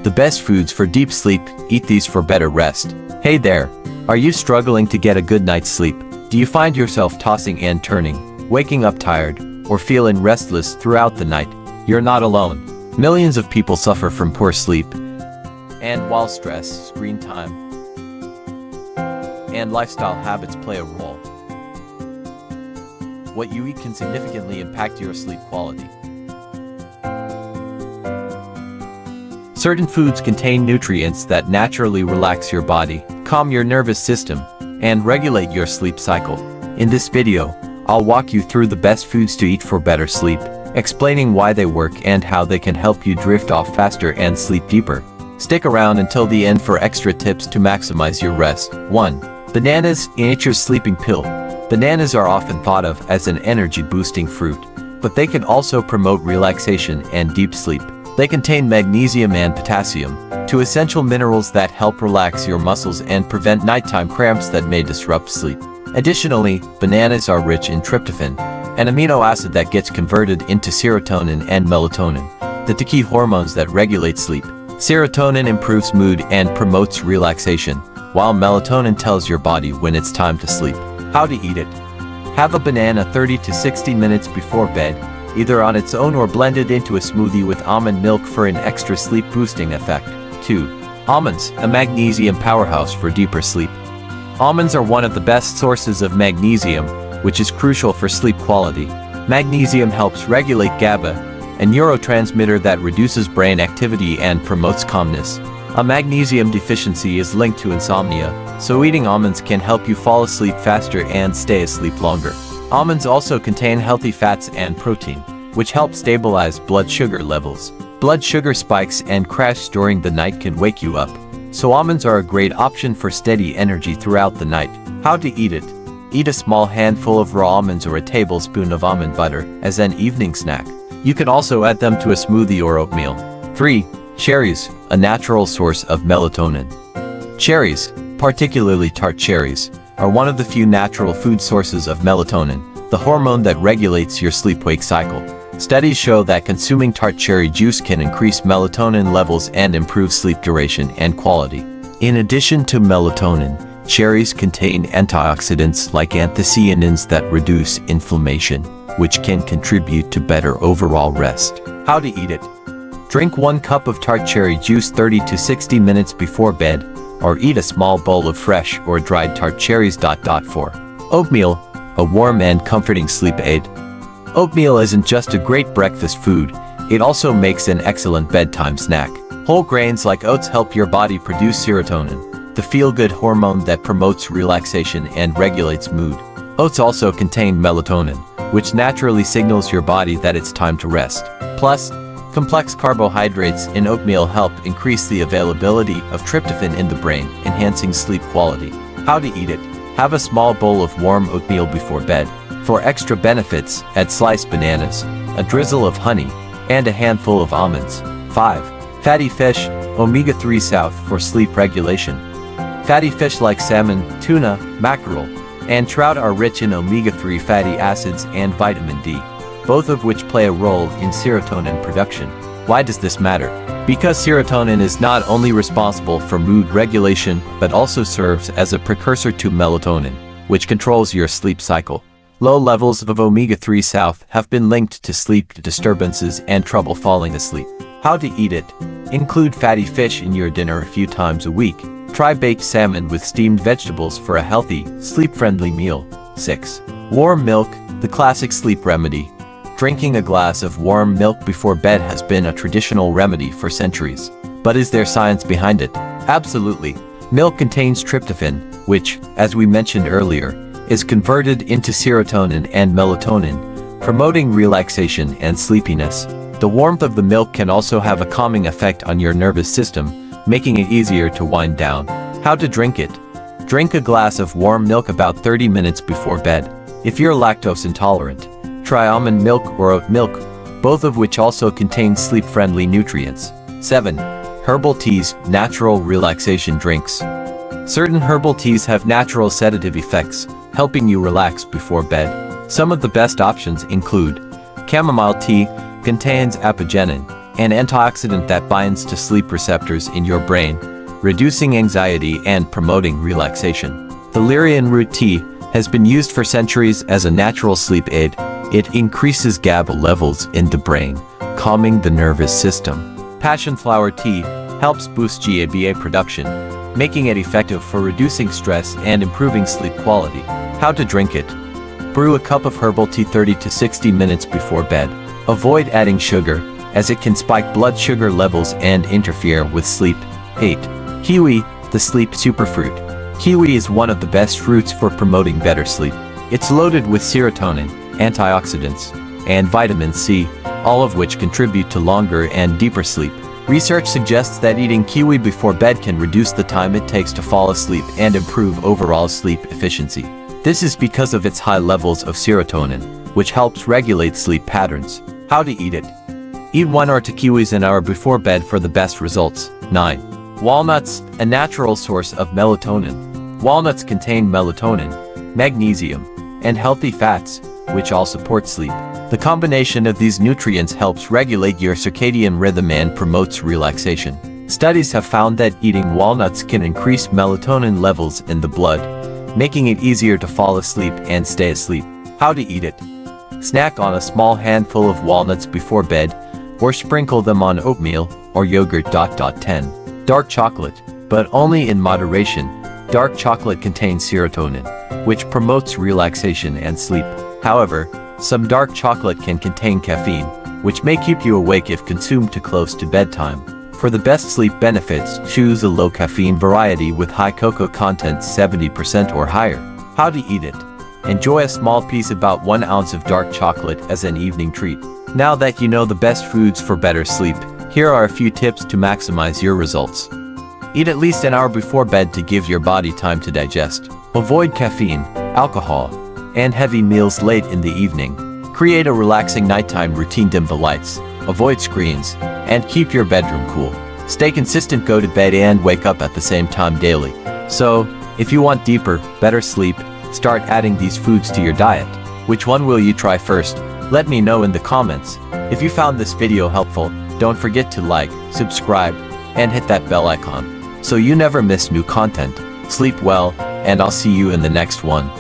The best foods for deep sleep, eat these for better rest. Hey there! Are you struggling to get a good night's sleep? Do you find yourself tossing and turning, waking up tired, or feeling restless throughout the night? You're not alone. Millions of people suffer from poor sleep. And while stress, screen time, and lifestyle habits play a role, what you eat can significantly impact your sleep quality. Certain foods contain nutrients that naturally relax your body, calm your nervous system, and regulate your sleep cycle. In this video, I'll walk you through the best foods to eat for better sleep, explaining why they work and how they can help you drift off faster and sleep deeper. Stick around until the end for extra tips to maximize your rest. 1. Bananas, nature's sleeping pill. Bananas are often thought of as an energy-boosting fruit, but they can also promote relaxation and deep sleep. They contain magnesium and potassium, two essential minerals that help relax your muscles and prevent nighttime cramps that may disrupt sleep. Additionally, bananas are rich in tryptophan, an amino acid that gets converted into serotonin and melatonin, the two key hormones that regulate sleep. Serotonin improves mood and promotes relaxation, while melatonin tells your body when it's time to sleep. How to eat it. Have a banana 30 to 60 minutes before bed, either on its own or blended into a smoothie with almond milk for an extra sleep-boosting effect. 2. Almonds, a magnesium powerhouse for deeper sleep. Almonds are one of the best sources of magnesium, which is crucial for sleep quality. Magnesium helps regulate GABA, a neurotransmitter that reduces brain activity and promotes calmness. A magnesium deficiency is linked to insomnia, so eating almonds can help you fall asleep faster and stay asleep longer. Almonds also contain healthy fats and protein, which help stabilize blood sugar levels. Blood sugar spikes and crashes during the night can wake you up, so almonds are a great option for steady energy throughout the night. How to eat it. Eat a small handful of raw almonds or a tablespoon of almond butter as an evening snack. You can also add them to a smoothie or oatmeal. 3. Cherries, a natural source of melatonin. Cherries, particularly tart cherries, are one of the few natural food sources of melatonin, the hormone that regulates your sleep-wake cycle. Studies show that consuming tart cherry juice can increase melatonin levels and improve sleep duration and quality. In addition to melatonin, cherries contain antioxidants like anthocyanins that reduce inflammation, which can contribute to better overall rest. How to eat it. Drink 1 cup of tart cherry juice 30 to 60 minutes before bed, or eat a small bowl of fresh or dried tart cherries. 4. Oatmeal, a warm and comforting sleep aid. Oatmeal isn't just a great breakfast food, it also makes an excellent bedtime snack. Whole grains like oats help your body produce serotonin, the feel-good hormone that promotes relaxation and regulates mood. Oats also contain melatonin, which naturally signals your body that it's time to rest. Plus, complex carbohydrates in oatmeal help increase the availability of tryptophan in the brain, enhancing sleep quality. How to eat it. Have a small bowl of warm oatmeal before bed. For extra benefits, add sliced bananas, a drizzle of honey, and a handful of almonds. 5. Fatty fish, omega-3 south for sleep regulation. Fatty fish like salmon, tuna, mackerel, and trout are rich in omega-3 fatty acids and vitamin D, both of which play a role in serotonin production. Why does this matter? Because serotonin is not only responsible for mood regulation, but also serves as a precursor to melatonin, which controls your sleep cycle. Low levels of omega-3 south have been linked to sleep disturbances and trouble falling asleep. How to eat it. Include fatty fish in your dinner a few times a week. Try baked salmon with steamed vegetables for a healthy, sleep-friendly meal. 6. Warm milk, the classic sleep remedy. Drinking a glass of warm milk before bed has been a traditional remedy for centuries. But is there science behind it? Absolutely. Milk contains tryptophan, which, as we mentioned earlier, is converted into serotonin and melatonin, promoting relaxation and sleepiness. The warmth of the milk can also have a calming effect on your nervous system, making it easier to wind down. How to drink it. Drink a glass of warm milk about 30 minutes before bed. If you're lactose intolerant, try almond milk or oat milk, both of which also contain sleep-friendly nutrients. 7. Herbal teas, natural relaxation drinks. Certain herbal teas have natural sedative effects, helping you relax before bed. Some of the best options include chamomile tea, contains apigenin, an antioxidant that binds to sleep receptors in your brain, reducing anxiety and promoting relaxation. Valerian root tea has been used for centuries as a natural sleep aid. It increases GABA levels in the brain, calming the nervous system. Passion flower tea helps boost GABA production, making it effective for reducing stress and improving sleep quality. How to drink it. Brew a cup of herbal tea 30 to 60 minutes before bed. Avoid adding sugar, as it can spike blood sugar levels and interfere with sleep. 8. Kiwi, the sleep superfruit. Kiwi is one of the best fruits for promoting better sleep. It's loaded with serotonin, antioxidants, and vitamin C, all of which contribute to longer and deeper sleep. Research suggests that eating kiwi before bed can reduce the time it takes to fall asleep and improve overall sleep efficiency. This is because of its high levels of serotonin, which helps regulate sleep patterns. How to eat it. Eat 1 or 2 kiwis an hour before bed for the best results. 9. Walnuts, a natural source of melatonin. Walnuts contain melatonin, magnesium, and healthy fats, which all support sleep. The combination of these nutrients helps regulate your circadian rhythm and promotes relaxation. Studies have found that eating walnuts can increase melatonin levels in the blood, making it easier to fall asleep and stay asleep. How to eat it. Snack on a small handful of walnuts before bed, or sprinkle them on oatmeal or yogurt. 10. Dark chocolate, but only in moderation. Dark chocolate contains serotonin, which promotes relaxation and sleep. However, some dark chocolate can contain caffeine, which may keep you awake if consumed too close to bedtime. For the best sleep benefits, choose a low caffeine variety with high cocoa content 70% or higher. How to eat it. Enjoy a small piece, about 1 ounce of dark chocolate, as an evening treat. Now that you know the best foods for better sleep, here are a few tips to maximize your results. Eat at least an hour before bed to give your body time to digest. Avoid caffeine, alcohol, and heavy meals late in the evening. Create a relaxing nighttime routine. Dim the lights, avoid screens, and keep your bedroom cool. Stay consistent. Go to bed and wake up at the same time daily. So, if you want deeper, better sleep, start adding these foods to your diet. Which one will you try first? Let me know in the comments. If you found this video helpful, don't forget to like, subscribe, and hit that bell icon, so you never miss new content. Sleep well, and I'll see you in the next one.